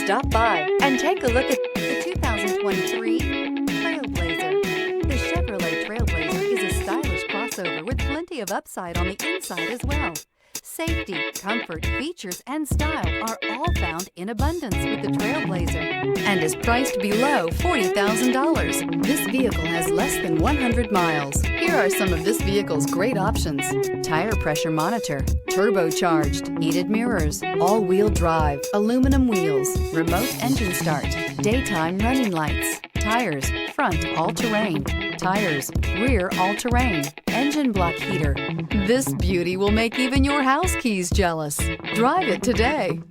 Stop by and take a look at the 2023 Trailblazer. The Chevrolet Trailblazer is a stylish crossover with plenty of upside on the inside as well. Safety, comfort, features, and style are all found in abundance with the Trailblazer and is priced below $40,000. This vehicle has less than 100 miles. Here are some of this vehicle's great options: tire pressure monitor, turbocharged, heated mirrors, all-wheel drive, aluminum wheels, remote engine start, daytime running lights, tires, front all-terrain, tires, rear all-terrain, engine block heater. This beauty will make even your house keys jealous. Drive it today.